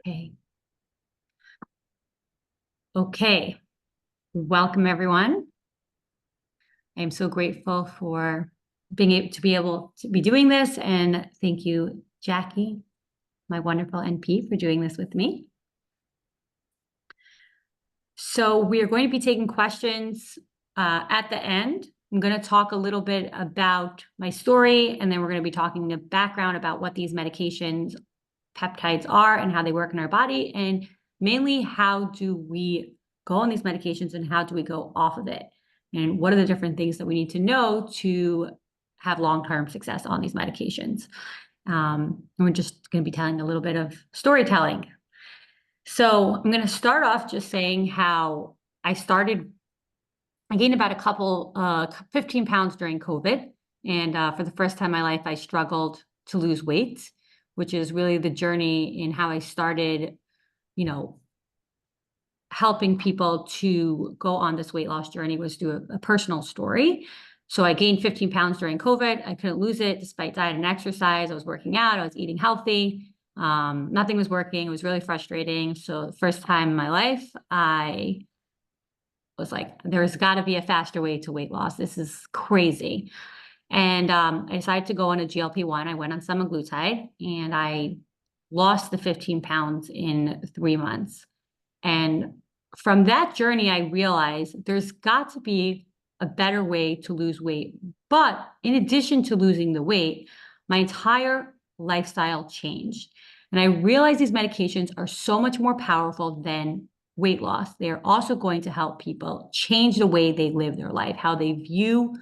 Okay. Okay. Welcome, everyone. I am so grateful for being able to be doing this. And thank you, Jackie, my wonderful NP, for doing this with me. So we are going to be taking questions at the end. I'm going to talk a little bit about my story, and then we're going to be talking the background about what these medications, peptides are and how they work in our body, and mainly how do we go on these medications and how do we go off of it? And what are the different things that we need to know to have long-term success on these medications? And we're just going to be telling a little bit of storytelling. So I'm going to start off just saying how I gained about 15 pounds during COVID. And for the first time in my life, I struggled to lose weight, which is really the journey in how I started, helping people to go on this weight loss journey was through a personal story. So I gained 15 pounds during COVID. I couldn't lose it despite diet and exercise. I was working out. I was eating healthy. Nothing was working. It was really frustrating. So the first time in my life, I was like, there's got to be a faster way to weight loss. This is crazy. And I decided to go on a GLP-1. I went on semaglutide and I lost the 15 pounds in 3 months. And from that journey, I realized there's got to be a better way to lose weight. But in addition to losing the weight, my entire lifestyle changed. And I realized these medications are so much more powerful than weight loss. They are also going to help people change the way they live their life, how they view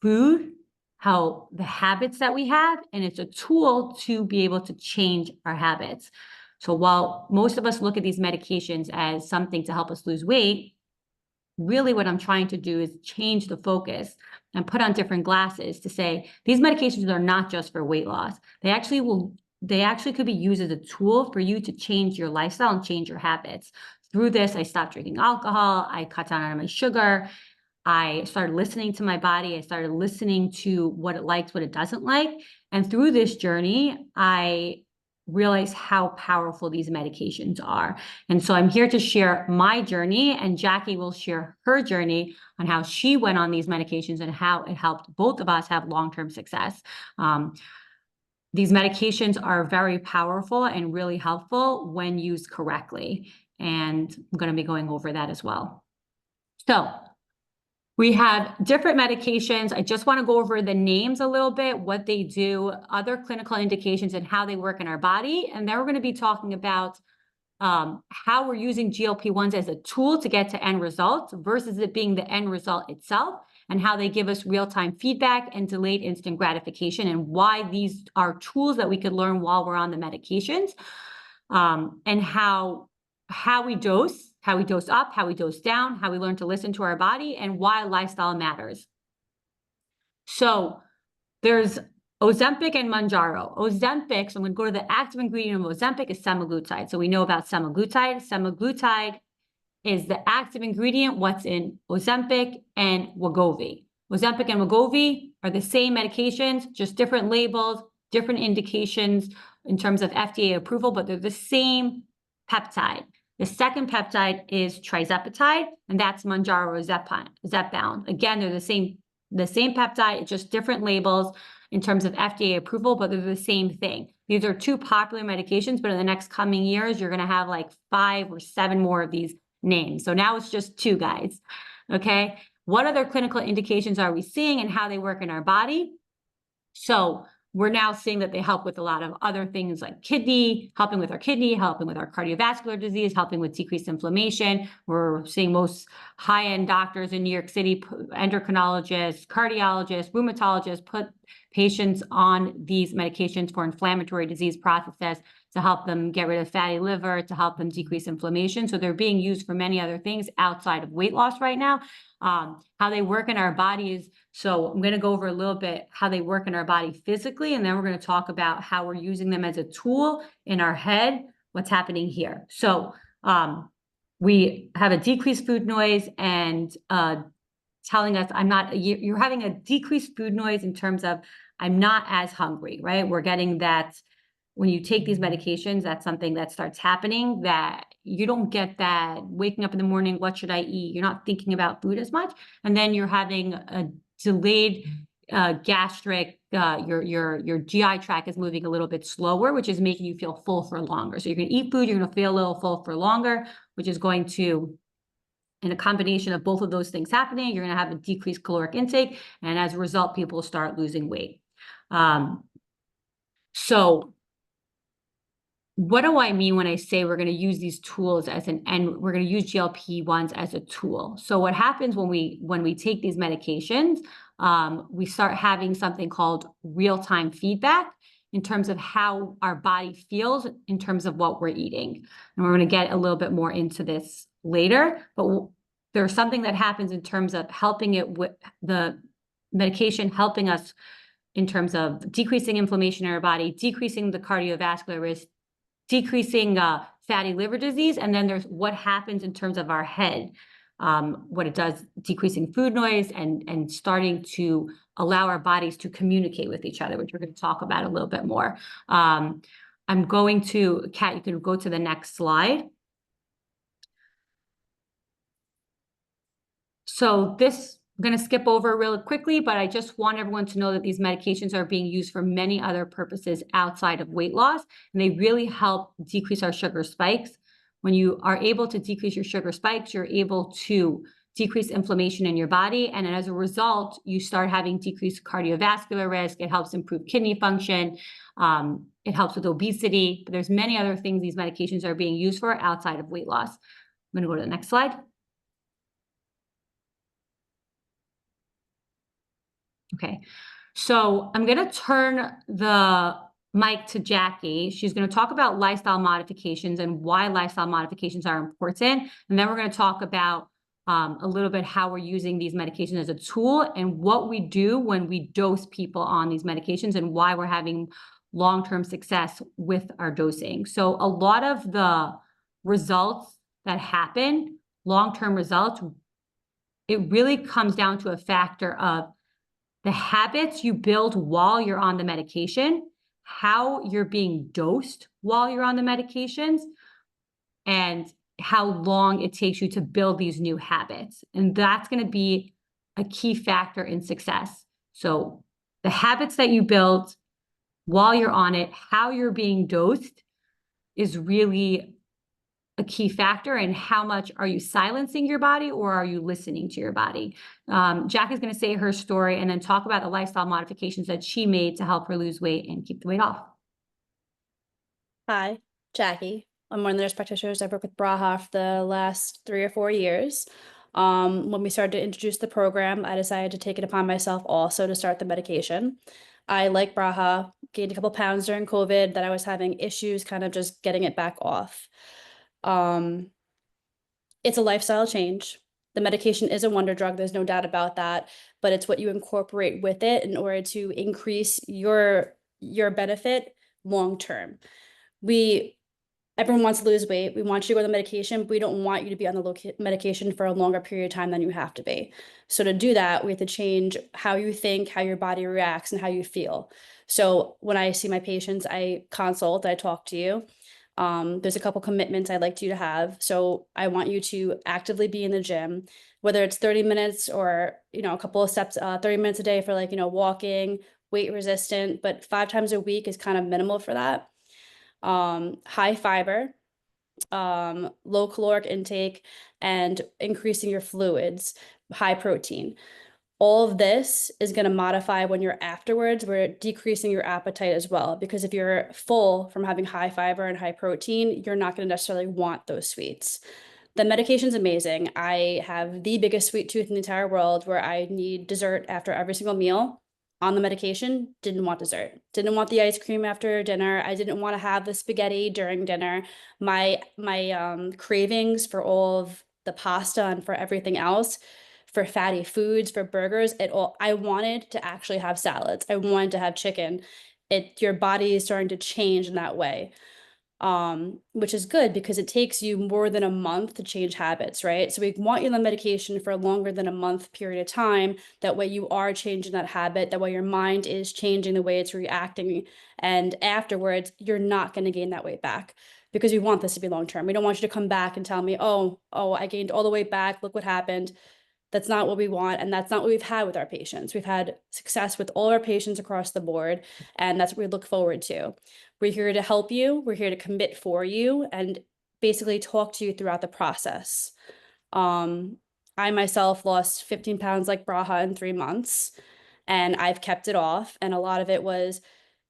food, how the habits that we have, and it's a tool to be able to change our habits. So while most of us look at these medications as something to help us lose weight, really what I'm trying to do is change the focus and put on different glasses to say, these medications are not just for weight loss. They actually could be used as a tool for you to change your lifestyle and change your habits. Through this, I stopped drinking alcohol. I cut down on my sugar. I started listening to my body. I started listening to what it likes, what it doesn't like. And through this journey, I realized how powerful these medications are. And so I'm here to share my journey, and Jackie will share her journey on how she went on these medications and how it helped both of us have long-term success. These medications are very powerful and really helpful when used correctly. And I'm going to be going over that as well. So we have different medications. I just want to go over the names a little bit, what they do, other clinical indications, and how they work in our body. And then we're going to be talking about how we're using GLP-1s as a tool to get to end results versus it being the end result itself, and how they give us real-time feedback and delayed instant gratification, and why these are tools that we could learn while we're on the medications, and how we dose up, how we dose down, how we learn to listen to our body, and why lifestyle matters. So there's Ozempic and Mounjaro. Ozempic, so I'm going to go to the active ingredient of Ozempic, is semaglutide. So we know about semaglutide. Semaglutide is the active ingredient, what's in Ozempic and Wegovy. Ozempic and Wegovy are the same medications, just different labels, different indications in terms of FDA approval, but they're the same peptide. The second peptide is Tirzepatide, and that's Mounjaro Zepbound. Again, they're the same peptide, just different labels in terms of FDA approval, but they're the same thing. These are two popular medications, but in the next coming years, you're going to have like 5 or 7 more of these names. So now it's just 2 guys. Okay. What other clinical indications are we seeing and how they work in our body? So we're now seeing that they help with a lot of other things like helping with our kidney, helping with our cardiovascular disease, helping with decreased inflammation. We're seeing most high-end doctors in New York City, endocrinologists, cardiologists, rheumatologists, put patients on these medications for inflammatory disease processes to help them get rid of fatty liver, to help them decrease inflammation. So they're being used for many other things outside of weight loss right now. How they work in our bodies. So I'm going to go over a little bit how they work in our body physically, and then we're going to talk about how we're using them as a tool in our head, what's happening here. So we have a decreased food noise and telling us you're having a decreased food noise in terms of I'm not as hungry, right? We're getting that when you take these medications, that's something that starts happening, that you don't get that waking up in the morning, what should I eat? You're not thinking about food as much. And then you're having a delayed gastric, your GI tract is moving a little bit slower, which is making you feel full for longer. So you're going to eat food, you're going to feel a little full for longer, which is going to, in a combination of both of those things happening, you're going to have a decreased caloric intake. And as a result, people start losing weight. So what do I mean when I say we're going to use these tools and we're going to use GLP-1s as a tool? So what happens when we take these medications, we start having something called real-time feedback in terms of how our body feels in terms of what we're eating. And we're going to get a little bit more into this later, but there's something that happens in terms of helping it with the medication, helping us in terms of decreasing inflammation in our body, decreasing the cardiovascular risk, decreasing fatty liver disease. And then there's what happens in terms of our head, what it does, decreasing food noise and starting to allow our bodies to communicate with each other, which we're going to talk about a little bit more. I'm going to, Kat, you can go to the next slide. So this, I'm going to skip over really quickly, but I just want everyone to know that these medications are being used for many other purposes outside of weight loss, and they really help decrease our sugar spikes. When you are able to decrease your sugar spikes, you're able to decrease inflammation in your body, and as a result, you start having decreased cardiovascular risk. It helps improve kidney function. It helps with obesity, but there's many other things these medications are being used for outside of weight loss. I'm going to go to the next slide. Okay, so I'm going to turn the mic to Jackie. She's going to talk about lifestyle modifications and why lifestyle modifications are important. And then we're going to talk about a little bit how we're using these medications as a tool and what we do when we dose people on these medications and why we're having long-term success with our dosing. So a lot of the results that happen, long-term results, it really comes down to a factor of the habits you build while you're on the medication, how you're being dosed while you're on the medications, and how long it takes you to build these new habits. And that's going to be a key factor in success. So the habits that you build while you're on it, how you're being dosed is really a key factor, and how much are you silencing your body or are you listening to your body? Jack is going to say her story and then talk about the lifestyle modifications that she made to help her lose weight and keep the weight off. Hi, Jackie. I'm one of the nurse practitioners. I've worked with Braha for the last 3 or 4 years. When we started to introduce the program, I decided to take it upon myself also to start the medication. I, like Braha, gained a couple pounds during COVID that I was having issues kind of just getting it back off. It's a lifestyle change. The medication is a wonder drug, there's no doubt about that, but it's what you incorporate with it in order to increase your benefit long term. Everyone wants to lose weight. We want you to go on the medication, but we don't want you to be on the medication for a longer period of time than you have to be. So to do that, we have to change how you think, how your body reacts, and how you feel. So when I see my patients, I consult, I talk to you. There's a couple commitments I'd like you to have. So I want you to actively be in the gym, whether it's 30 minutes or, a couple of steps, 30 minutes a day for walking, weight resistant, but 5 times a week is kind of minimal for that. High fiber, low caloric intake, and increasing your fluids, high protein. All of this is going to modify when you're afterwards. We're decreasing your appetite as well, because if you're full from having high fiber and high protein, you're not going to necessarily want those sweets. The medication's amazing. I have the biggest sweet tooth in the entire world where I need dessert after every single meal. On the medication, didn't want dessert, didn't want the ice cream after dinner. I didn't want to have the spaghetti during dinner. My cravings for all of the pasta and for everything else, for fatty foods, for burgers, I wanted to actually have salads. I wanted to have chicken. Your body is starting to change in that way. which is good because it takes you more than a month to change habits, right? So we want you on the medication for longer than a month period of time. That way you are changing that habit. That way your mind is changing the way it's reacting. And afterwards, you're not going to gain that weight back because we want this to be long term. We don't want you to come back and tell me, oh, I gained all the weight back. Look what happened. That's not what we want. And that's not what we've had with our patients. We've had success with all our patients across the board. And that's what we look forward to. We're here to help you. We're here to commit for you and basically talk to you throughout the process. Um, I myself lost 15 pounds like Braha in 3 months, and I've kept it off. And a lot of it was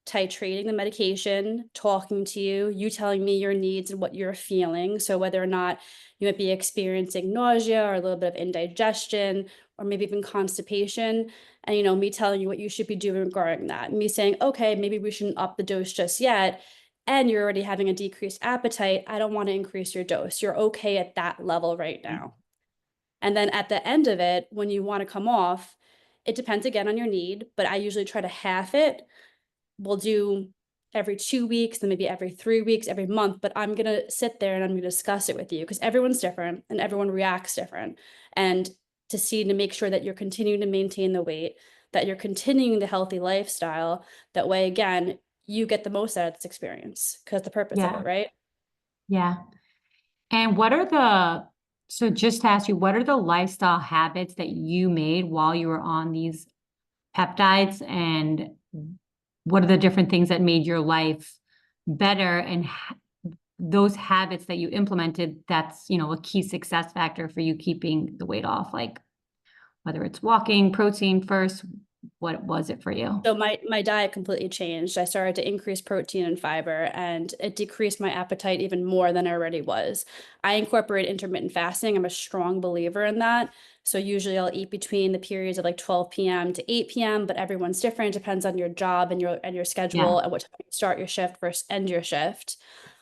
titrating the medication, talking to you, you telling me your needs and what you're feeling. So whether or not you might be experiencing nausea or a little bit of indigestion or maybe even constipation, and me telling you what you should be doing regarding that. Me saying, okay, maybe we shouldn't up the dose just yet. And you're already having a decreased appetite. I don't want to increase your dose. You're okay at that level right now. And then at the end of it, when you want to come off, it depends again on your need, but I usually try to half it. We'll do every 2 weeks, then maybe every 3 weeks, every month, but I'm going to sit there and I'm going to discuss it with you because everyone's different and everyone reacts different. And to make sure that you're continuing to maintain the weight, that you're continuing the healthy lifestyle. That way, again, you get the most out of this experience because the purpose of Yeah. it, right? Yeah. And so just to ask you, what are the lifestyle habits that you made while you were on these peptides, and what are the different things that made your life better, and those habits that you implemented, that's, a key success factor for you keeping the weight off, like whether it's walking, protein first, what was it for you? So my diet completely changed. I started to increase protein and fiber, and it decreased my appetite even more than I already was. I incorporate intermittent fasting. I'm a strong believer in that. So usually I'll eat between the periods of like 12 p.m. to 8 p.m., but everyone's different. It depends on your job and your Yeah. schedule and what time you start your shift versus end your shift.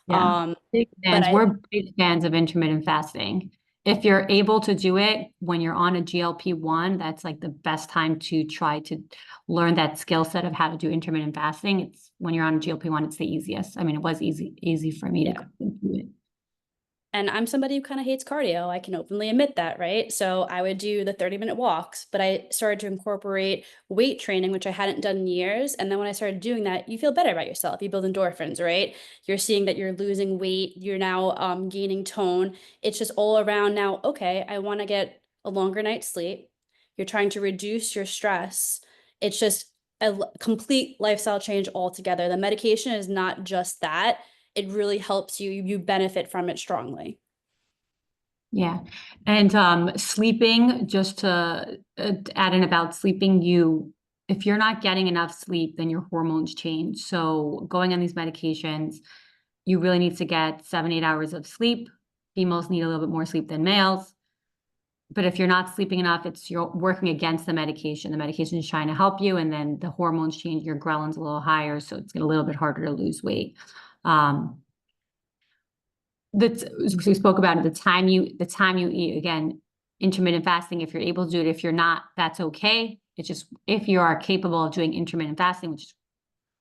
Yeah. Big But fans. We're big fans of intermittent fasting. If you're able to do it when you're on a GLP-1, that's like the best time to try to learn that skill set of how to do intermittent fasting. It's when you're on a GLP-1, it's the easiest. I mean, it was easy for me to yeah. do it. And I'm somebody who kind of hates cardio. I can openly admit that, right? So I would do the 30-minute walks, but I started to incorporate weight training, which I hadn't done in years. And then when I started doing that, you feel better about yourself. You build endorphins, right? You're seeing that you're losing weight. You're now gaining tone. It's just all around now, okay, I want to get a longer night's sleep. You're trying to reduce your stress. It's just a complete lifestyle change altogether. The medication is not just that. It really helps you. You benefit from it strongly. Yeah. And sleeping, just to add in about sleeping, if you're not getting enough sleep, then your hormones change. So going on these medications, you really need to get 7, 8 hours of sleep. Females need a little bit more sleep than males. But if you're not sleeping enough, you're working against the medication. The medication is trying to help you, and then the hormones change. Your ghrelins a little higher, so it's a little bit harder to lose weight. We spoke about it, the time you eat. Again, intermittent fasting, if you're able to do it. If you're not, that's okay. It's just, if you are capable of doing intermittent fasting, which is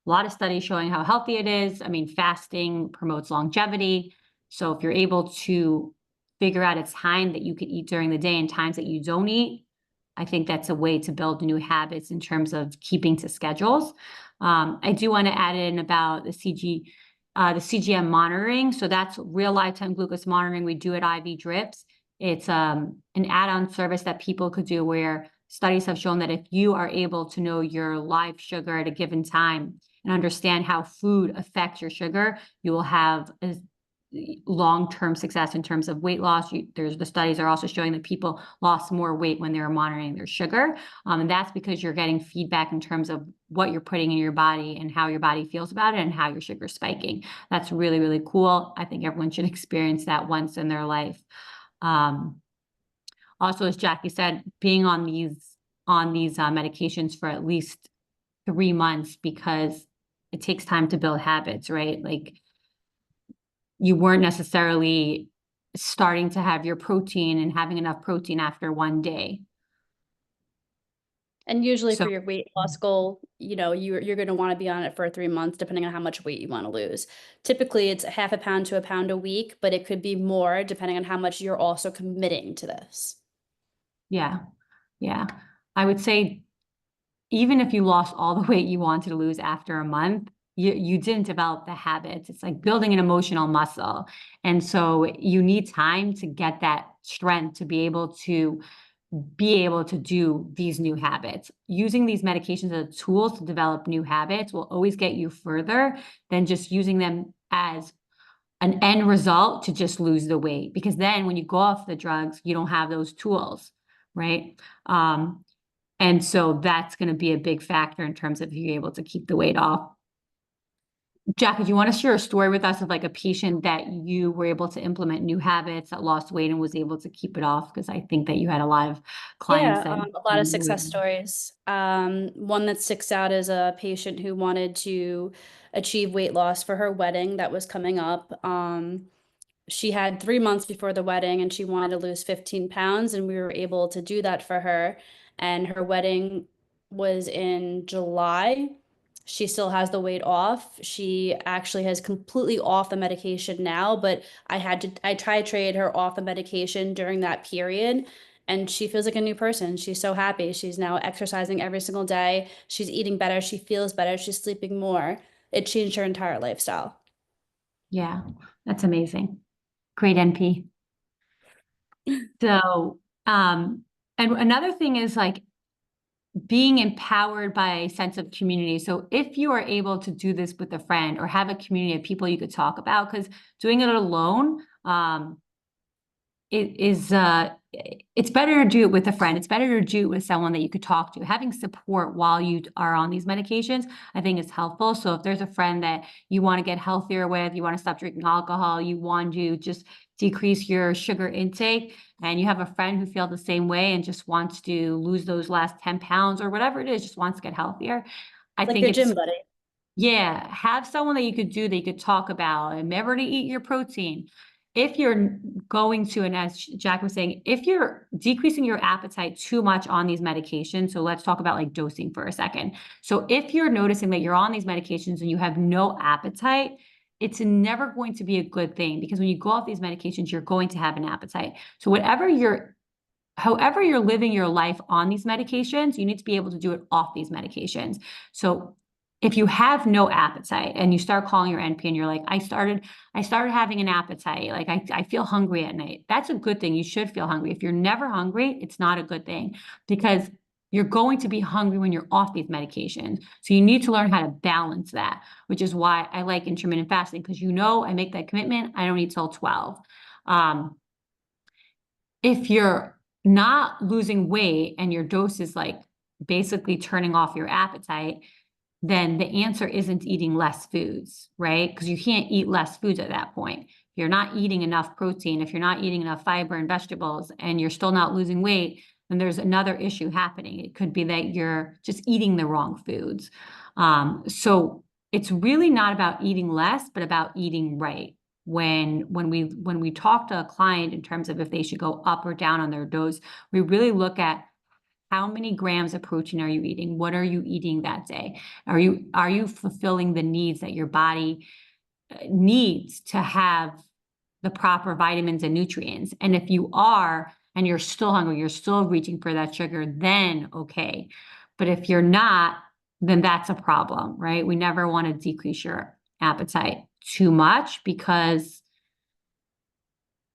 a lot of studies showing how healthy it is. I mean, fasting promotes longevity. So if you're able to figure out a time that you could eat during the day and times that you don't eat, I think that's a way to build new habits in terms of keeping to schedules. I do want to add in about the CGM monitoring. So that's real lifetime glucose monitoring. We do it IV drips. It's an add-on service that people could do, where studies have shown that if you are able to know your live sugar at a given time and understand how food affects your sugar, you will have a long-term success in terms of weight loss. The studies are also showing that people lost more weight when they were monitoring their sugar. And that's because you're getting feedback in terms of what you're putting in your body and how your body feels about it and how your sugar's spiking. That's really, really cool. I think everyone should experience that once in their life. Also, as Jackie said, being on these medications for at least 3 months, because it takes time to build habits, right? Like, you weren't necessarily starting to have your protein and having enough protein after one day. And usually So for your weight loss goal, you know, you're going to want to be on it for 3 months, depending on how much weight you want to lose. Typically, it's half a pound to a pound a week, but it could be more depending on how much you're also committing to this. yeah, yeah. I would say even if you lost all the weight you wanted to lose after a month, you didn't develop the habits. It's like building an emotional muscle. And so you need time to get that strength to be able to do these new habits. Using these medications as tools to develop new habits will always get you further than just using them as an end result to just lose the weight. Because then when you go off the drugs, you don't have those tools, right? And so that's going to be a big factor in terms of you able to keep the weight off. Jack, do you want to share a story with us of like a patient that you were able to implement new habits, that lost weight and was able to keep it off? Because I think that you had a lot of clients Yeah, that a lot of success stories. One that sticks out is a patient who wanted to achieve weight loss for her wedding that was coming up. She had 3 months before the wedding and she wanted to lose 15 pounds, and we were able to do that for her. And her wedding was in July. She still has the weight off. She actually has completely off the medication now, but I tried trade her off the medication during that period, and she feels like a new person. She's so happy. She's now exercising every single day. She's eating better. She feels better. She's sleeping more. It changed her entire lifestyle. yeah, that's amazing. Great NP. So, and another thing is like being empowered by a sense of community. So if you are able to do this with a friend or have a community of people you could talk about, because doing it alone, it is it's better to do it with a friend. It's better to do it with someone that you could talk to. Having support while you are on these medications, I think is helpful. So if there's a friend that you want to get healthier with, you want to stop drinking alcohol, you want to just decrease your sugar intake, and you have a friend who feels the same way and just wants to lose those last 10 pounds or whatever it is, just wants to get healthier. I Like think your it's gym buddy. yeah, have someone that you could do that you could talk about and remember to eat your protein. If you're going to, and as Jack was saying, if you're decreasing your appetite too much on these medications, so let's talk about like dosing for a second. So if you're noticing that you're on these medications and you have no appetite, it's never going to be a good thing, because when you go off these medications, you're going to have an appetite. So however you're living your life on these medications, you need to be able to do it off these medications. So if you have no appetite and you start calling your NP and you're like, I started having an appetite, like I feel hungry at night. That's a good thing. You should feel hungry. If you're never hungry, it's not a good thing, because you're going to be hungry when you're off these medications. So you need to learn how to balance that, which is why I like intermittent fasting, because I make that commitment. I don't eat till 12. If you're not losing weight and your dose is like basically turning off your appetite, then the answer isn't eating less foods, right? Because you can't eat less foods at that point. If you're not eating enough protein, if you're not eating enough fiber and vegetables, and you're still not losing weight, then there's another issue happening. It could be that you're just eating the wrong foods. So it's really not about eating less, but about eating right. When we talk to a client in terms of if they should go up or down on their dose, we really look at how many grams of protein are you eating? What are you eating that day? Are you fulfilling the needs that your body needs to have the proper vitamins and nutrients? And if you are, and you're still hungry, you're still reaching for that sugar, then okay. But if you're not, then that's a problem, right? We never want to decrease your appetite too much, because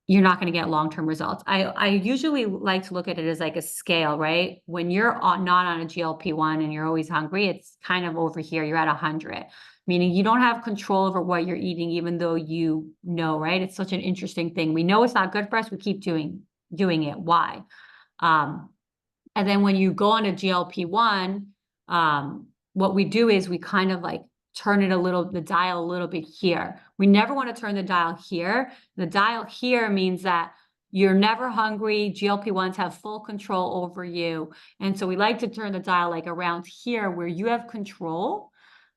you're not going to get long-term results. I usually like to look at it as like a scale, right? When you're not on a GLP-1 and you're always hungry, it's kind of over here. You're at 100, meaning you don't have control over what you're eating, even though you know, right? It's such an interesting thing. We know it's not good for us. We keep doing it. Why? And then when you go on a GLP-1, what we do is we kind of like turn the dial a little bit here. We never want to turn the dial here. The dial here means that you're never hungry. GLP-1s have full control over you. And so we like to turn the dial like around here where you have control.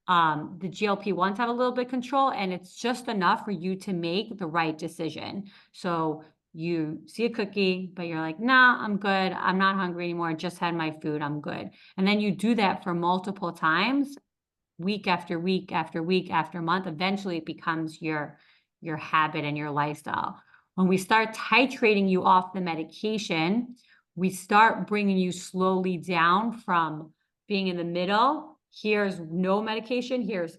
The GLP-1s have a little bit of control, and it's just enough for you to make the right decision. So you see a cookie, but you're like, nah, I'm good. I'm not hungry anymore. I just had my food. I'm good. And then you do that for multiple times, week after week after week after month. Eventually it becomes your habit and your lifestyle. When we start titrating you off the medication, we start bringing you slowly down from being in the middle. Here's no medication. Here's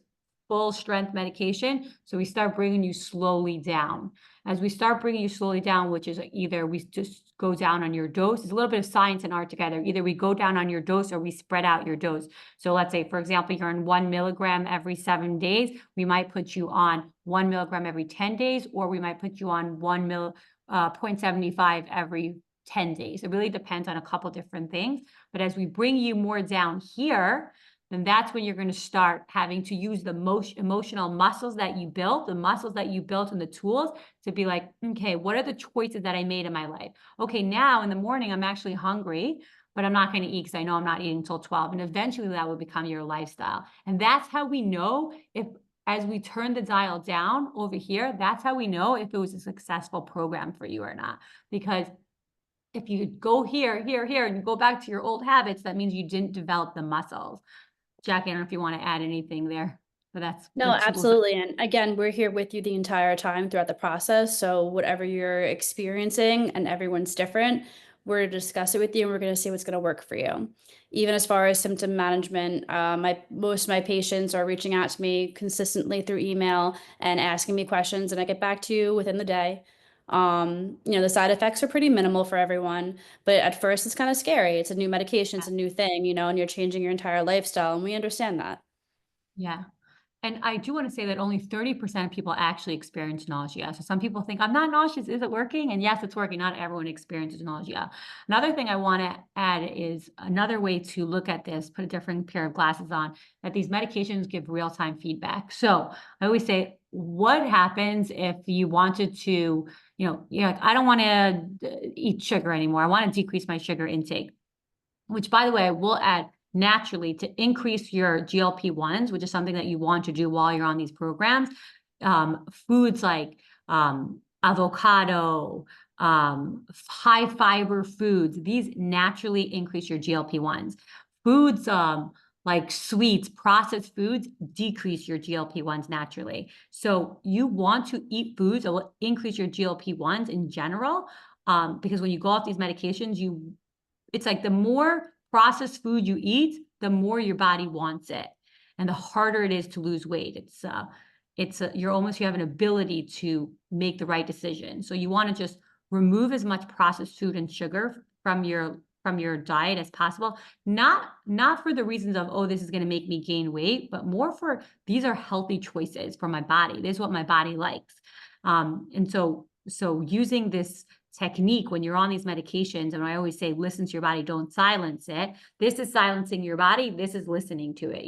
full strength medication. So we start bringing you slowly down. As we start bringing you slowly down, which is either we just go down on your dose, it's a little bit of science and art together. Either we go down on your dose or we spread out your dose. So let's say, for example, you're on 1 milligram every 7 days. We might put you on 1 milligram every 10 days, or we might put you on 0.75 every 10 days. It really depends on a couple different things. But as we bring you more down here, then that's when you're going to start having to use the emotional muscles that you built, the muscles that you built and the tools to be like, okay, what are the choices that I made in my life? Okay, now in the morning, I'm actually hungry, but I'm not going to eat because I know I'm not eating until 12. And eventually that will become your lifestyle. And that's how we know if, as we turn the dial down over here, that's how we know if it was a successful program for you or not. Because if you go here, here, here, and you go back to your old habits, that means you didn't develop the muscles. Jackie, I don't know if you want to add anything there, but that's No, absolutely. And again, we're here with you the entire time throughout the process. So whatever you're experiencing, and everyone's different, we're to discuss it with you and we're going to see what's going to work for you. Even as far as symptom management, most of my patients are reaching out to me consistently through email and asking me questions, and I get back to you within the day. The side effects are pretty minimal for everyone, but at first it's kind of scary. It's a new medication, it's a new thing, and you're changing your entire lifestyle, and we understand that. Yeah. And I do want to say that only 30% of people actually experience nausea. So some people think, I'm not nauseous. Is it working? And yes, it's working. Not everyone experiences nausea. Another thing I want to add is another way to look at this, put a different pair of glasses on, that these medications give real-time feedback. So I always say, what happens if you wanted to, you're like, I don't want to eat sugar anymore. I want to decrease my sugar intake, which, by the way, I will add naturally to increase your GLP-1s, which is something that you want to do while you're on these programs. Foods like avocado, high fiber foods, these naturally increase your GLP-1s. Foods like sweets, processed foods, decrease your GLP-1s naturally. So you want to eat foods that will increase your GLP-1s in general, because when you go off these medications, it's like the more processed food you eat, the more your body wants it, and the harder it is to lose weight. You have an ability to make the right decision. So you want to just remove as much processed food and sugar from your diet as possible. Not for the reasons of, oh, this is going to make me gain weight, but more for, these are healthy choices for my body. This is what my body likes. And so using this technique when you're on these medications, and I always say, listen to your body, don't silence it. This is silencing your body. This is listening to it.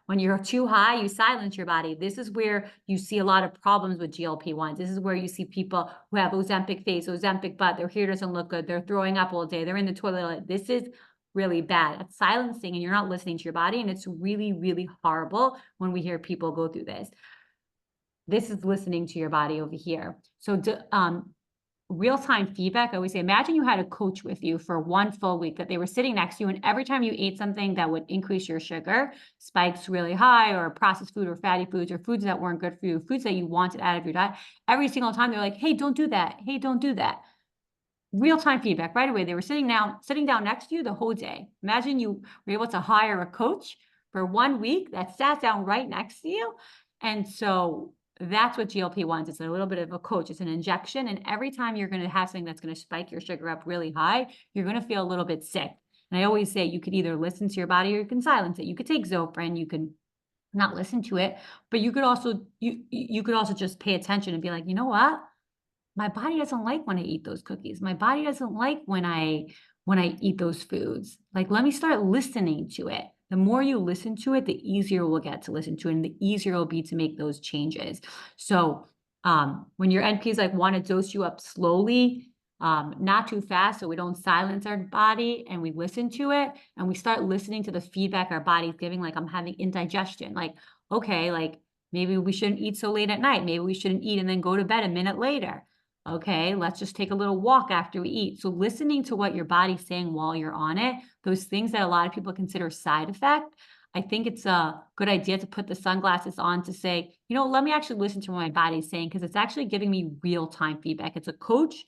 When you're too high, you silence your body. This is where you see a lot of problems with GLP-1s. This is where you see people who have Ozempic face, Ozempic butt, their hair doesn't look good, they're throwing up all day, they're in the toilet. This is really bad. It's silencing, and you're not listening to your body. And it's really, really horrible when we hear people go through this. This is listening to your body over here. So real-time feedback, I always say, imagine you had a coach with you for 1 full week, that they were sitting next to you, and every time you ate something that would increase your sugar spikes really high, or processed food or fatty foods or foods that weren't good for you, foods that you wanted out of your diet, every single time they're like, hey, don't do that. Hey, don't do that. Real-time feedback right away. They were sitting down next to you the whole day. Imagine you were able to hire a coach for 1 week that sat down right next to you. And so that's what GLP-1s. It's a little bit of a coach. It's an injection. And every time you're going to have something that's going to spike your sugar up really high, you're going to feel a little bit sick. And I always say, you could either listen to your body or you can silence it. You could take Zofran, you can not listen to it, but you could also just pay attention and be like, you know what? My body doesn't like when I eat those cookies. My body doesn't like when I eat those foods. Like, let me start listening to it. The more you listen to it, the easier we'll get to listen to it, and the easier it'll be to make those changes. So when your NPs want to dose you up slowly, not too fast, so we don't silence our body, and we listen to it, and we start listening to the feedback our body's giving, like, I'm having indigestion. Like, okay, like maybe we shouldn't eat so late at night. Maybe we shouldn't eat and then go to bed a minute later. Okay, let's just take a little walk after we eat. So listening to what your body's saying while you're on it, those things that a lot of people consider side effect, I think it's a good idea to put the sunglasses on to say, let me actually listen to what my body's saying, because it's actually giving me real-time feedback. It's a coach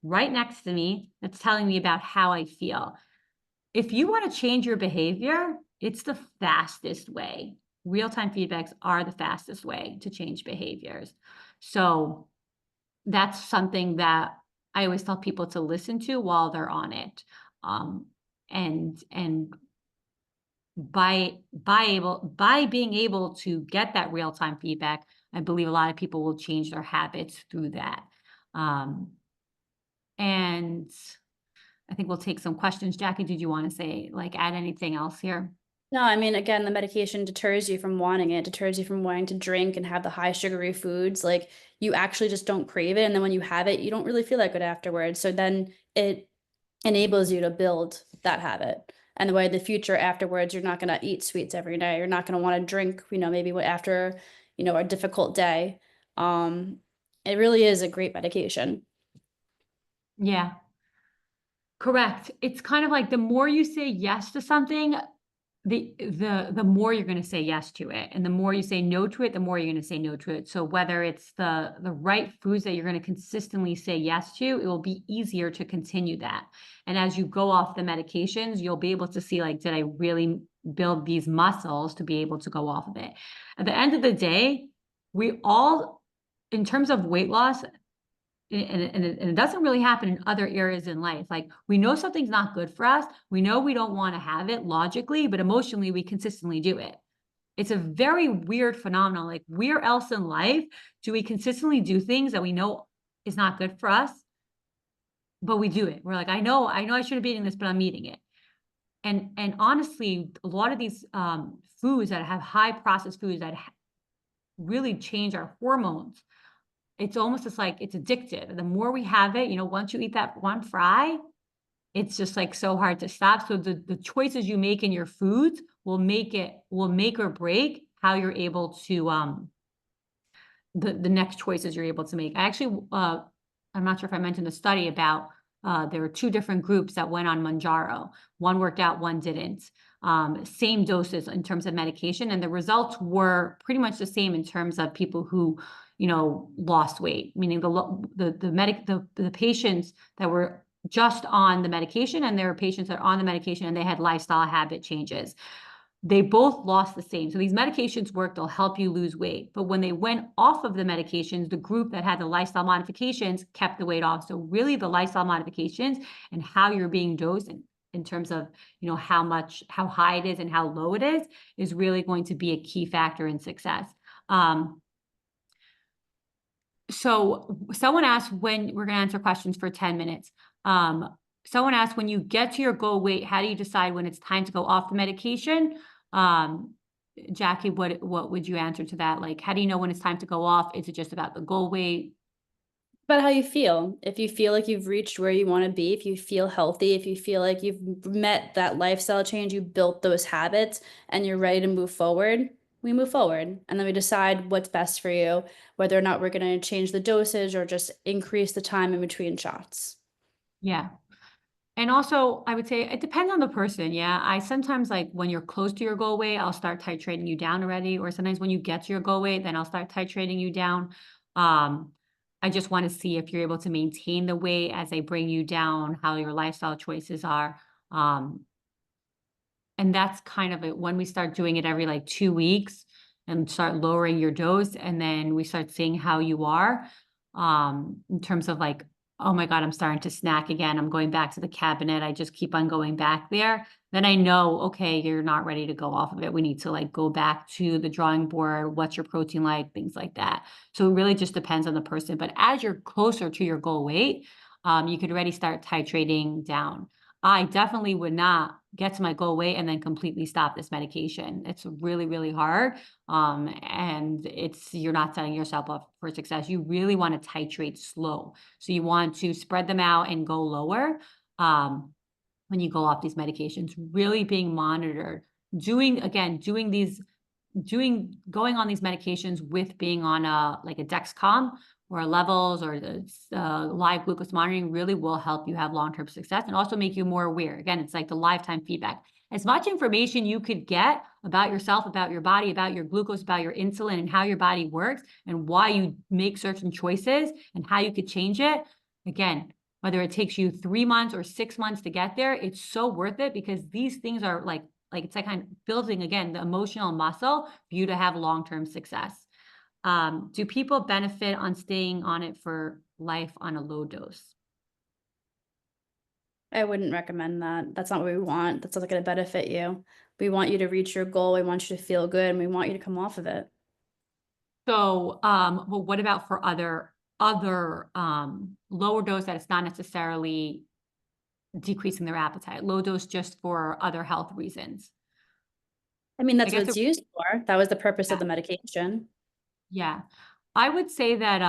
right next to me that's telling me about how I feel. If you want to change your behavior, it's the fastest way. Real-time feedbacks are the fastest way to change behaviors. So that's something that I always tell people to listen to while they're on it. And by being able to get that real-time feedback, I believe a lot of people will change their habits through that. And I think we'll take some questions. Jackie, did you want to say, add anything else here? No, I mean, again, the medication deters you from wanting it, deters you from wanting to drink and have the high sugary foods. Like, you actually just don't crave it. And then when you have it, you don't really feel that good afterwards. So then it enables you to build that habit. And the way in the future afterwards, you're not going to eat sweets every day. You're not going to want to drink, maybe after, a difficult day. It really is a great medication. Yeah, correct. It's kind of like the more you say yes to something, the more you're going to say yes to it, and the more you say no to it, the more you're going to say no to it. So whether it's the right foods that you're going to consistently say yes to, it will be easier to continue that. And as you go off the medications, you'll be able to see, did I really build these muscles to be able to go off of it? At the end of the day, we all, in terms of weight loss, and it doesn't really happen in other areas in life. Like, we know something's not good for us. We know we don't want to have it logically, but emotionally we consistently do it. It's a very weird phenomenon. Like, where else in life do we consistently do things that we know is not good for us, but we do it? We're like, I know I shouldn't be eating this, but I'm eating it. And honestly, a lot of these foods that have high processed foods that really change our hormones, it's almost just like it's addictive. The more we have it, once you eat that one fry, it's just so hard to stop. So the choices you make in your foods will make or break how you're able to the next choices you're able to make. I actually I'm not sure if I mentioned the study about there were two different groups that went on Mounjaro. One worked out, one didn't. Same doses in terms of medication, and the results were pretty much the same in terms of people who lost weight, meaning the patients that were just on the medication, and there were patients that are on the medication and they had lifestyle habit changes. They both lost the same. So these medications work, they'll help you lose weight. But when they went off of the medications, the group that had the lifestyle modifications kept the weight off. So really the lifestyle modifications and how you're being dosed in terms of, how high it is and how low it is really going to be a key factor in success. So someone asked, when we're going to answer questions for 10 minutes. Someone asked, when you get to your goal weight, how do you decide when it's time to go off the medication? Jackie, what would you answer to that? Like, how do you know when it's time to go off? Is it just about the goal weight? About how you feel. If you feel like you've reached where you want to be, if you feel healthy, if you feel like you've met that lifestyle change, you built those habits and you're ready to move forward, we move forward. And then we decide what's best for you, whether or not we're going to change the dosage or just increase the time in between shots. Yeah. And also, I would say it depends on the person. Yeah. I sometimes, when you're close to your goal weight, I'll start titrating you down already. Or sometimes when you get to your goal weight, then I'll start titrating you down. I just want to see if you're able to maintain the weight as I bring you down, how your lifestyle choices are. And that's kind of it. When we start doing it every 2 weeks and start lowering your dose, and then we start seeing how you are, in terms of oh my God, I'm starting to snack again. I'm going back to the cabinet. I just keep on going back there. Then I know, okay, you're not ready to go off of it. We need to go back to the drawing board. What's your protein like? Things like that. So it really just depends on the person. But as you're closer to your goal weight, you could already start titrating down. I definitely would not get to my goal weight and then completely stop this medication. It's really, really hard. And you're not setting yourself up for success. You really want to titrate slow. So you want to spread them out and go lower when you go off these medications, really being monitored, going on these medications with being on a Dexcom or levels or the live glucose monitoring really will help you have long-term success and also make you more aware. Again, it's like the lifetime feedback. As much information you could get about yourself, about your body, about your glucose, about your insulin and how your body works and why you make certain choices and how you could change it. Again, whether it takes you 3 months or 6 months to get there, it's so worth it because these things are like it's like kind of building, again, the emotional muscle for you to have long-term success. Do people benefit on staying on it for life on a low dose? I wouldn't recommend that. That's not what we want. That's not going to benefit you. We want you to reach your goal. We want you to feel good, and we want you to come off of it. So, well, what about for other lower dose that it's not necessarily decreasing their appetite, low dose just for other health reasons? I mean, I that's what guess it's used for. That was the purpose of yeah, the medication. yeah. I would say that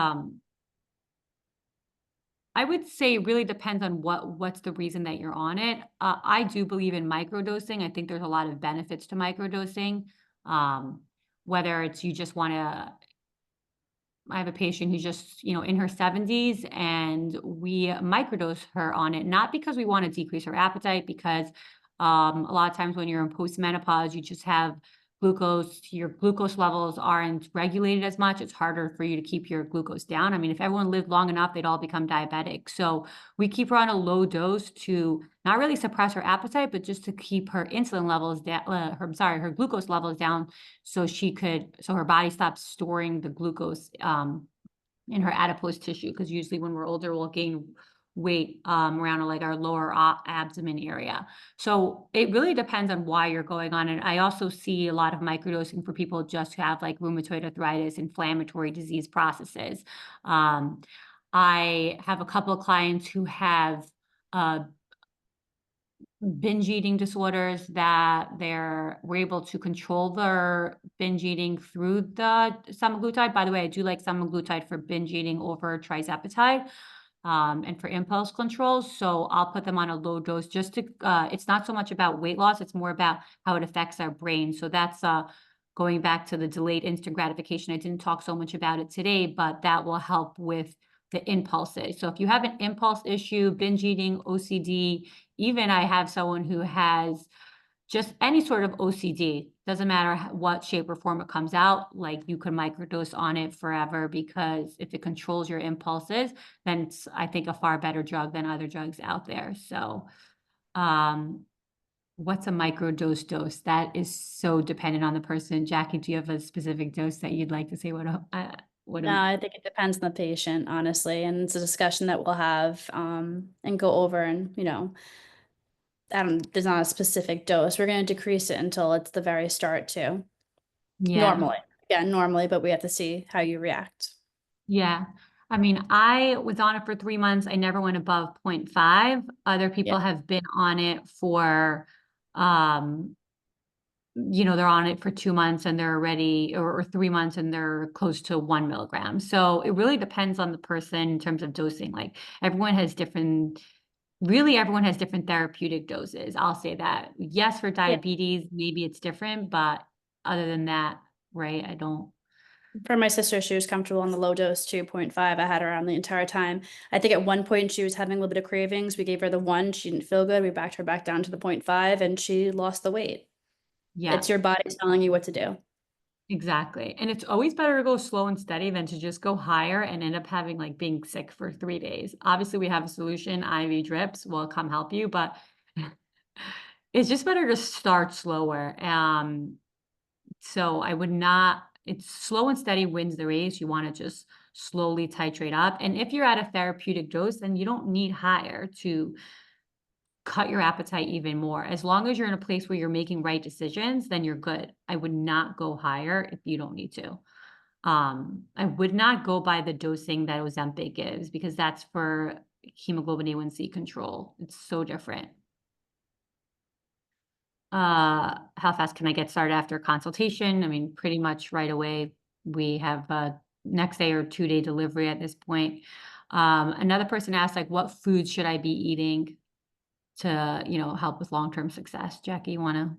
I would say it really depends on what's the reason that you're on it. I do believe in microdosing. I think there's a lot of benefits to microdosing. Um, whether it's you just want to I have a patient who's just, in her 70s, and we microdose her on it, not because we want to decrease her appetite, because a lot of times when you're in postmenopause, you just have your glucose levels aren't regulated as much. It's harder for you to keep your glucose down. I mean, if everyone lived long enough, they'd all become diabetic. So we keep her on a low dose to not really suppress her appetite, but just to keep her insulin levels down, her glucose levels down so her body stops storing the glucose in her adipose tissue, because usually when we're older we'll gain weight around like our lower abdomen area. So it really depends on why you're going on it. I also see a lot of microdosing for people just who have like rheumatoid arthritis, inflammatory disease processes. um, I have a couple of clients who have uh, binge eating disorders that were able to control their binge eating through the semaglutide. By the way, I do like semaglutide for binge eating over tirzepatide, and for impulse control. So I'll put them on a low dose just to, it's not so much about weight loss, it's more about how it affects our brain. So that's going back to the delayed instant gratification. I didn't talk so much about it today, but that will help with the impulses. So if you have an impulse issue, binge eating, OCD, even I have someone who has just any sort of OCD, doesn't matter what shape or form it comes out, like you can microdose on it forever, because if it controls your impulses, then it's, I think, a far better drug than other drugs out there. So, what's a microdose dose? That is so dependent on the person. Jackie, do you have a specific dose that you'd like to say? No, I think it depends on the patient, honestly, and it's a discussion that we'll have and go over. And there's not a specific dose. We're going to decrease it until it's the very start too. Yeah. Normally, yeah, normally, but we have to see how you react. Yeah. I mean, I was on it for 3 months. I never went above 0.5. Other Yeah, people have been on it for, um, they're on it for 2 months and they're already, or 3 months and they're close to 1 milligram. So it really depends on the person in terms of dosing. Like everyone has different therapeutic doses. I'll say that. Yes, for yeah. diabetes, maybe it's different, but other than that, right, I don't. For my sister, she was comfortable on the low dose 2.5. I had her on the entire time. I think at one point she was having a little bit of cravings. We gave her the 1. She didn't feel good. We backed her back down to the 0.5 and she lost the weight. Yeah. It's your body telling you what to do. Exactly. And it's always better to go slow and steady than to just go higher and end up being sick for 3 days. Obviously, we have a solution, IV drips will come help you, but it's just better to start slower. So I would not, it's slow and steady wins the race. You want to just slowly titrate up. And if you're at a therapeutic dose, then you don't need higher to cut your appetite even more. As long as you're in a place where you're making right decisions, then you're good. I would not go higher if you don't need to. I would not go by the dosing that Ozempic gives, because that's for hemoglobin A1C control. It's so different. How fast can I get started after consultation? I mean, pretty much right away. We have next day or 2-day delivery at this point. Another person asked, like, what foods should I be eating to, help with long-term success? Jackie, you want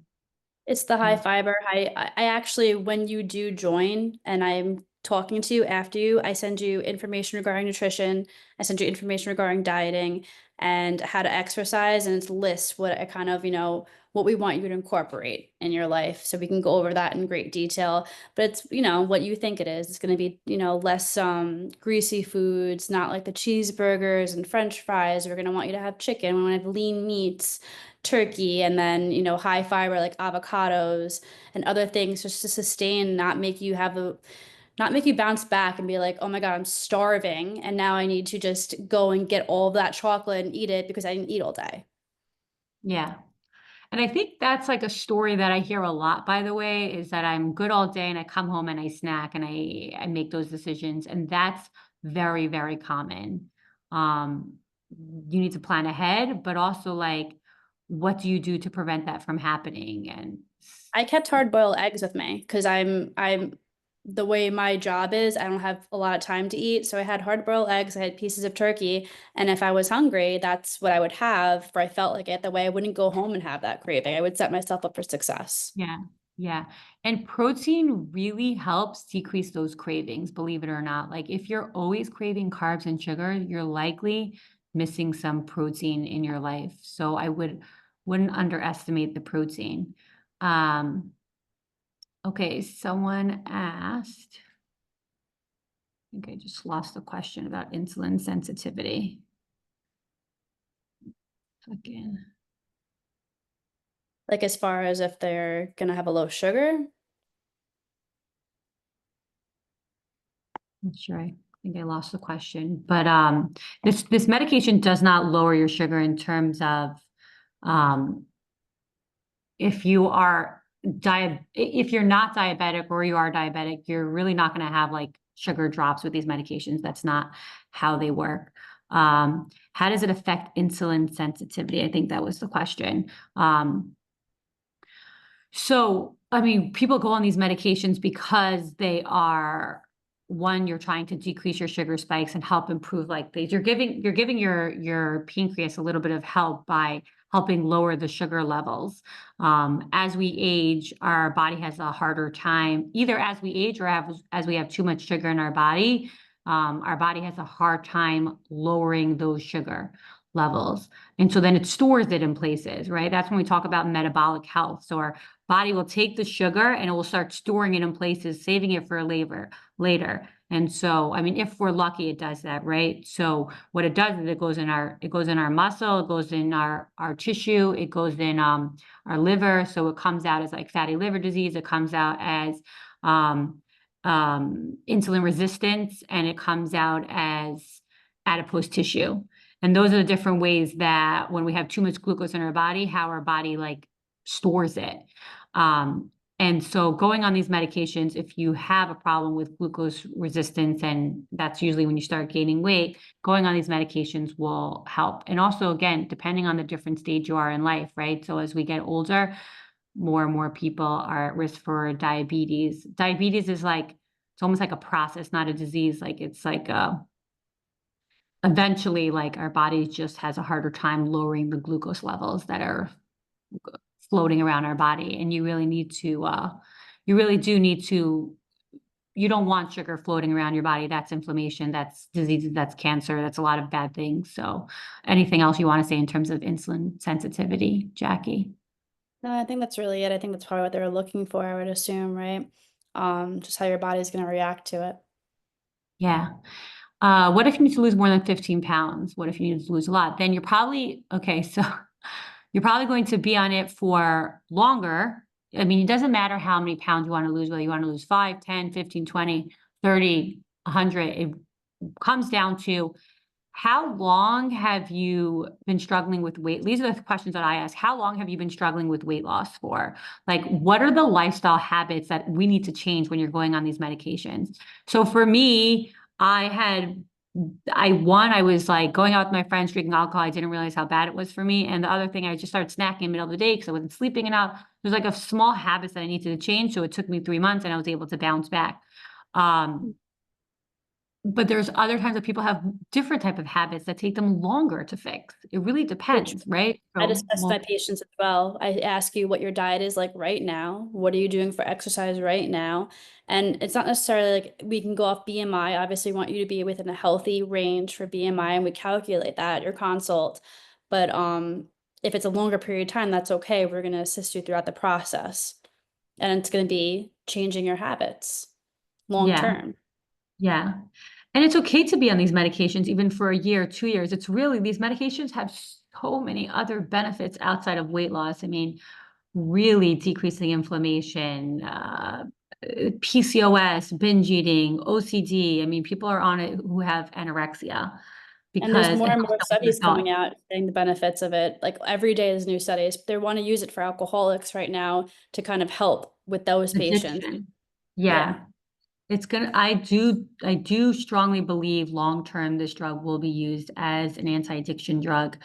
It's the high to? fiber, I actually, when you do join, and I'm talking to you after you. I send you information regarding nutrition. I send you information regarding dieting and how to exercise, and it's lists what I kind of, what we want you to incorporate in your life. So we can go over that in great detail. But it's, what you think it is. It's going to be, less greasy foods, not like the cheeseburgers and French fries. We're going to want you to have chicken. We want to have lean meats, turkey, and then, high fiber like avocados and other things just to sustain, not make you bounce back and be like, oh my God, I'm starving. And now I need to just go and get all of that chocolate and eat it because I didn't eat all day. Yeah. And I think that's like a story that I hear a lot, by the way, is that I'm good all day and I come home and I snack and I make those decisions. And that's very, very common. Um, you need to plan ahead, but also like, what do you do to prevent that from happening? And I kept hard boiled eggs with me because I'm the way my job is, I don't have a lot of time to eat. So I had hard boiled eggs, I had pieces of turkey, and if I was hungry, that's what I would have, for I felt like it. That way I wouldn't go home and have that craving. I would set myself up for success. yeah, yeah. And protein really helps decrease those cravings, believe it or not. Like if you're always craving carbs and sugar, you're likely missing some protein in your life. So I wouldn't underestimate the protein. Um, okay, someone asked, I think I just lost the question about insulin sensitivity. Again. Like as far as if they're gonna have a low sugar. I'm sure I think I lost the question, but this medication does not lower your sugar in terms of um, if you are if you're not diabetic or you are diabetic, you're really not going to have like sugar drops with these medications. That's not how they work. How does it affect insulin sensitivity? I think that was the question. So, I mean, people go on these medications because they are, one, you're trying to decrease your sugar spikes and help improve like these. You're giving your pancreas a little bit of help by helping lower the sugar levels. As we age, our body has a harder time, either as we age or as we have too much sugar in our body has a hard time lowering those sugar levels. And so then it stores it in places, right? That's when we talk about metabolic health. So our body will take the sugar and it will start storing it in places, saving it for later. And so, I mean, if we're lucky, it does that, right? So what it does is it goes in our muscle, it goes in our tissue, it goes in our liver. So it comes out as like fatty liver disease. It comes out as insulin resistance, and it comes out as adipose tissue. And those are the different ways that when we have too much glucose in our body, how our body like stores it. And so going on these medications, if you have a problem with glucose resistance, and that's usually when you start gaining weight, going on these medications will help. And also, again, depending on the different stage you are in life, right? So as we get older, more and more people are at risk for diabetes. Diabetes is like, it's almost like a process, not a disease. Like it's like eventually like our body just has a harder time lowering the glucose levels that are floating around our body. And you really do need to, you don't want sugar floating around your body. That's inflammation, that's diseases, that's cancer, that's a lot of bad things. So anything else you want to say in terms of insulin sensitivity, Jackie? No, I think that's really it. I think that's probably what they were looking for, I would assume, right? Just how your body's gonna react to it. Yeah. What if you need to lose more than 15 pounds? What if you need to lose a lot? Then you're probably, okay, so you're probably going to be on it for longer. I mean, it doesn't matter how many pounds you want to lose, whether you want to lose 5, 10, 15, 20, 30, 100. It comes down to how long have you been struggling with weight? These are the questions that I ask. How long have you been struggling with weight loss for? Like, what are the lifestyle habits that we need to change when you're going on these medications? So for me, I was like going out with my friends, drinking alcohol. I didn't realize how bad it was for me. And the other thing, I just started snacking in the middle of the day because I wasn't sleeping enough. There's like a small habits that I needed to change. So it took me 3 months and I was able to bounce back. but there's other times that people have different type of habits that take them longer to fix. It really Which depends, right? I So, discuss with my patients as well. I ask you what your diet is like right now. What are you doing for exercise right now? And it's not necessarily like we can go off BMI. Obviously, we want you to be within a healthy range for BMI, and we calculate that at your consult. But if it's a longer period of time, that's okay. We're going to assist you throughout the process, and it's going to be changing your habits long yeah, term. yeah. And it's okay to be on these medications even for a year, 2 years. It's really, these medications have so many other benefits outside of weight loss. I mean, really decreasing inflammation, PCOS, binge eating, OCD. I mean, people are on it who have anorexia And there's because it more and helps more them with their studies thoughts. coming out saying the benefits of it. Like every day is new studies. They want to use it for alcoholics right now to kind of help with those patients. Addiction. Yeah. Yeah. I do strongly believe long term this drug will be used as an anti-addiction drug,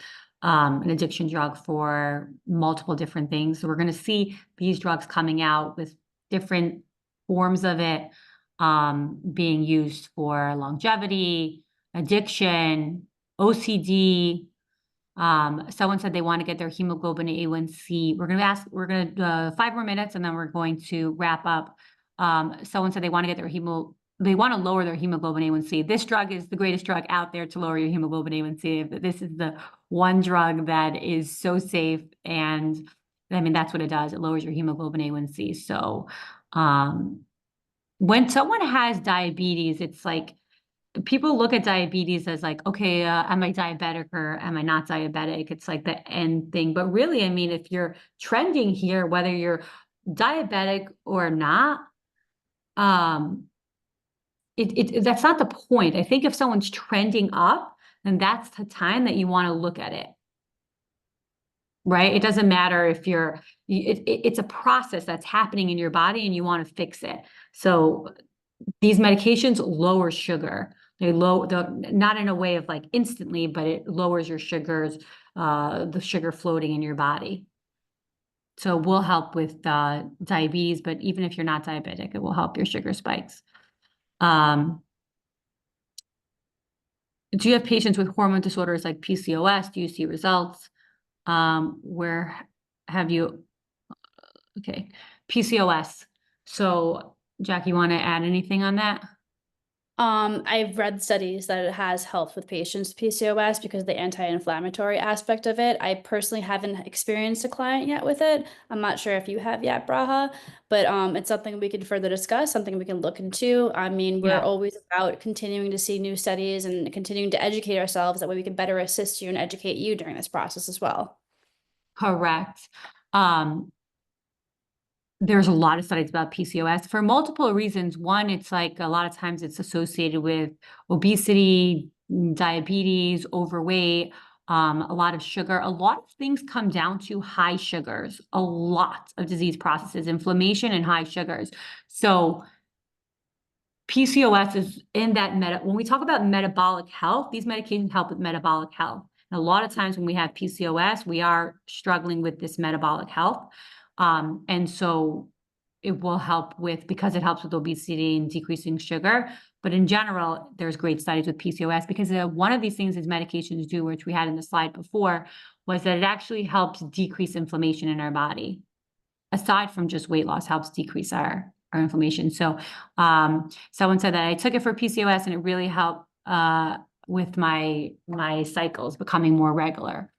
an addiction drug for multiple different things. So we're going to see these drugs coming out with different forms of it, being used for longevity, addiction, OCD. Someone said they want to get their hemoglobin A1C. We're going to 5 more minutes and then we're going to wrap up. Someone said they want to get they want to lower their hemoglobin A1C. This drug is the greatest drug out there to lower your hemoglobin A1C. This is the one drug that is so safe. And I mean, that's what it does. It lowers your hemoglobin A1C. So, when someone has diabetes, it's like, people look at diabetes as like, okay, am I diabetic or am I not diabetic? It's like the end thing. But really, I mean, if you're trending here, whether you're diabetic or not, um, that's not the point. I think if someone's trending up, then that's the time that you want to look at it. Right? It doesn't matter if it's a process that's happening in your body and you want to fix it. So these medications lower sugar. Not in a way of like instantly, but it lowers your sugars, the sugar floating in your body. So it will help with diabetes, but even if you're not diabetic, it will help your sugar spikes. Um, do you have patients with hormone disorders like PCOS? Do you see results? Where have you, okay, PCOS. So Jack, you want to add anything on that? I've read studies that it has helped with patients with PCOS because of the anti-inflammatory aspect of it. I personally haven't experienced a client yet with it. I'm not sure if you have yet, Braha, but it's something we can further discuss, something we can look into. I mean, we're Yeah. always about continuing to see new studies and continuing to educate ourselves. That way we can better assist you and educate you during this process as well. Correct. Um, there's a lot of studies about PCOS for multiple reasons. One, it's like a lot of times it's associated with obesity, diabetes, overweight, a lot of sugar. A lot of things come down to high sugars, a lot of disease processes, inflammation and high sugars. So PCOS is in that when we talk about metabolic health, these medications help with metabolic health. And a lot of times when we have PCOS, we are struggling with this metabolic health. And so it will help with, because it helps with obesity and decreasing sugar. But in general, there's great studies with PCOS because one of these things these medications do, which we had in the slide before, was that it actually helps decrease inflammation in our body. Aside from just weight loss, helps decrease our inflammation. So someone said that I took it for PCOS and it really helped with my cycles becoming more regular.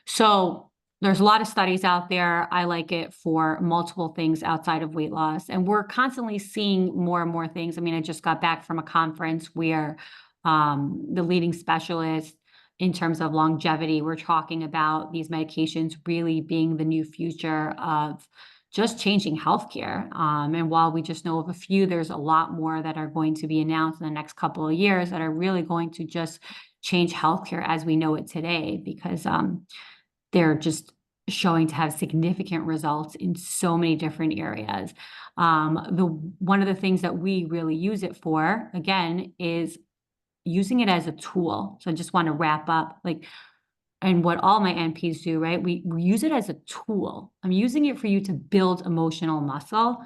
So there's a lot of studies out there. I like it for multiple things outside of weight loss. And we're constantly seeing more and more things. I mean, I just got back from a conference where the leading specialist in terms of longevity, we're talking about these medications really being the new future of just changing healthcare. And while we just know of a few, there's a lot more that are going to be announced in the next couple of years that are really going to just change healthcare as we know it today, because they're just showing to have significant results in so many different areas. One of the things that we really use it for, again, is using it as a tool. So I just want to wrap up, like, and what all my NPs do, right? We use it as a tool. I'm using it for you to build emotional muscle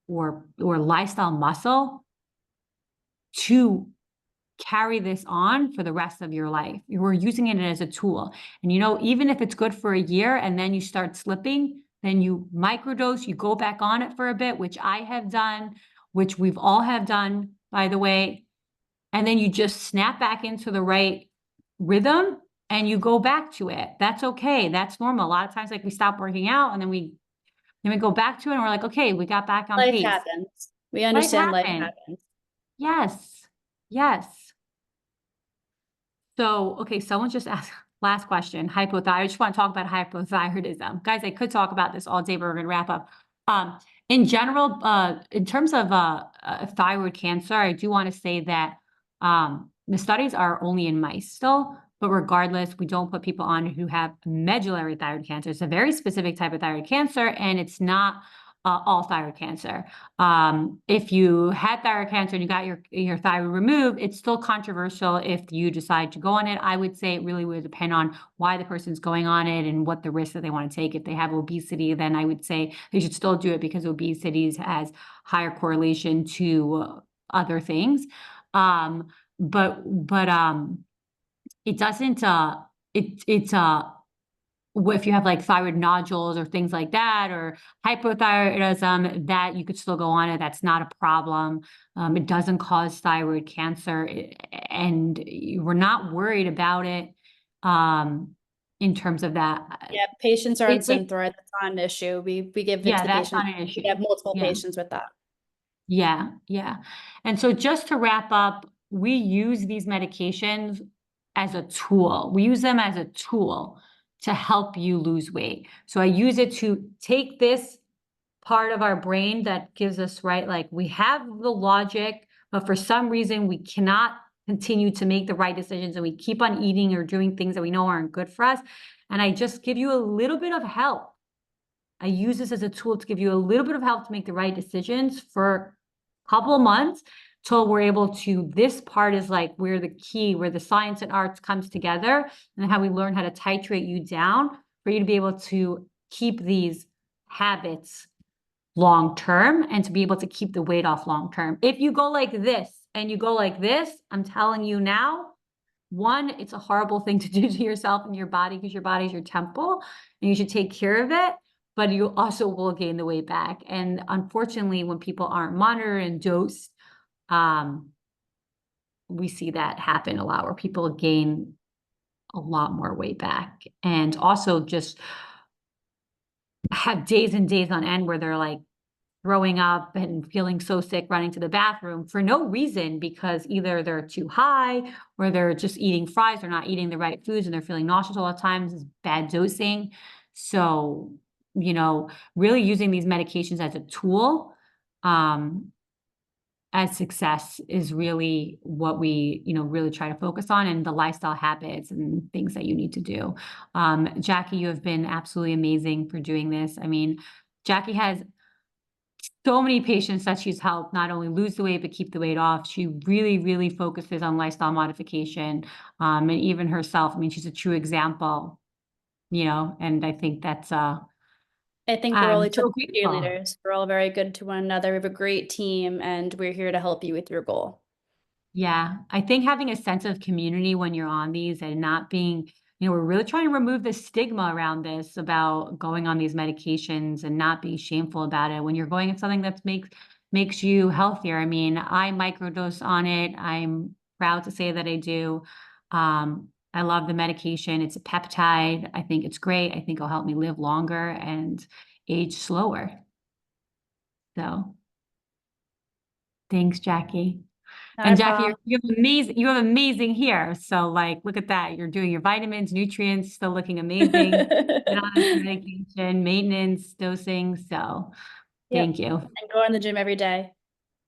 or lifestyle muscle, to carry this on for the rest of your life. We're using it as a tool. And, even if it's good for a year and then you start slipping, then you microdose, you go back on it for a bit, which I have done, which we've all have done, by the way. And then you just snap back into the right rhythm and you go back to it. That's okay. That's normal. A lot of times, like, we stop working out and then we go back to it and we're like, okay, we got back on Life pace. happens. We Life understand life happened. happens. Yes. Yes. So, okay, someone just asked, last question, hypothyroid. I just want to talk about hypothyroidism. Guys, I could talk about this all day, but we're going to wrap up. In general, in terms of thyroid cancer, I do want to say that the studies are only in mice still, but regardless, we don't put people on who have medullary thyroid cancer. It's a very specific type of thyroid cancer, and it's not all thyroid cancer. If you had thyroid cancer and you got your thyroid removed, it's still controversial if you decide to go on it. I would say it really would depend on why the person's going on it and what the risk that they want to take. If they have obesity, then I would say they should still do it because obesity has higher correlation to other things. But it doesn't, if you have like thyroid nodules or things like that, or hypothyroidism, that you could still go on it. That's not a problem. It doesn't cause thyroid cancer, and we're not worried about it in terms of that. Yeah, patients are on Synthroid. That's not an issue. We give it to the That's patient. not an issue. We have multiple Yeah. patients with that. Yeah, yeah. And so just to wrap up, we use these medications as a tool. We use them as a tool to help you lose weight. So I use it to take this part of our brain that gives us, right, like, we have the logic, but for some reason we cannot continue to make the right decisions, and we keep on eating or doing things that we know aren't good for us. And I just give you a little bit of help. I use this as a tool to give you a little bit of help to make the right decisions for a couple of months till we're able to, this part is like where the key, where the science and arts comes together, and how we learn how to titrate you down for you to be able to keep these habits long term and to be able to keep the weight off long term. If you go like this and you go like this, I'm telling you now, one, it's a horrible thing to do to yourself and your body, because your body is your temple and you should take care of it, but you also will gain the weight back. And unfortunately, when people aren't monitored and dosed, we see that happen a lot, where people gain a lot more weight back, and also just have days and days on end where they're like throwing up and feeling so sick, running to the bathroom for no reason, because either they're too high or they're just eating fries, they're not eating the right foods, and they're feeling nauseous all the time. This is bad dosing. So, really using these medications as a tool, as success is really what we, really try to focus on, and the lifestyle habits and things that you need to do. Jackie, you have been absolutely amazing for doing this. I mean, Jackie has so many patients that she's helped not only lose the weight, but keep the weight off. She really, really focuses on lifestyle modification. And even herself, I mean, she's a true example, and I think that's, I think we're all I'm each so other's grateful. cheerleaders. We're all very good to one another. We have a great team, and we're here to help you with your goal. Yeah, I think having a sense of community when you're on these, and not being, we're really trying to remove the stigma around this about going on these medications and not being shameful about it when you're going at something that makes you healthier. I mean, I microdose on it. I'm proud to say that I do. I love the medication. It's a peptide. I think it's great. I think it'll help me live longer and age slower. So thanks, Jackie. Not And a Jackie, problem. you have amazing hair. So like, look at that. You're doing your vitamins, nutrients, still looking amazing. Been on this medication, maintenance, dosing. So Yep. thank you. And going to the gym every day,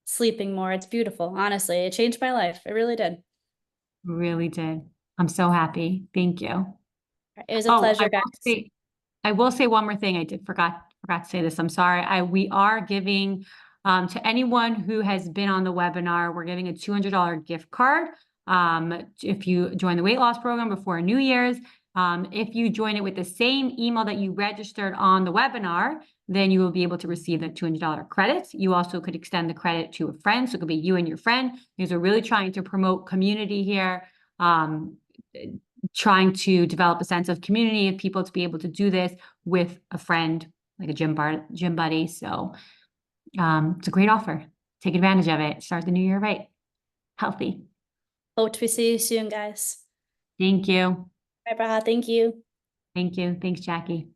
sleeping more. It's beautiful. Honestly, it changed my life. It really did. Really did. I'm so happy. Thank you. It was a Oh, pleasure, guys. I will say one more thing. I forgot to say this. I'm sorry. We are giving to anyone who has been on the webinar, we're giving a $200 gift card. If you join the weight loss program before New Year's, if you join it with the same email that you registered on the webinar, then you will be able to receive that $200 credit. You also could extend the credit to a friend. So it could be you and your friend, because we're really trying to promote community here, trying to develop a sense of community of people to be able to do this with a friend, like a gym buddy. So it's a great offer. Take advantage of it. Start the new year right. Healthy. Hope to see you soon, guys. Thank you. Bye, Braha. Thank you. Thank you. Thanks, Jackie.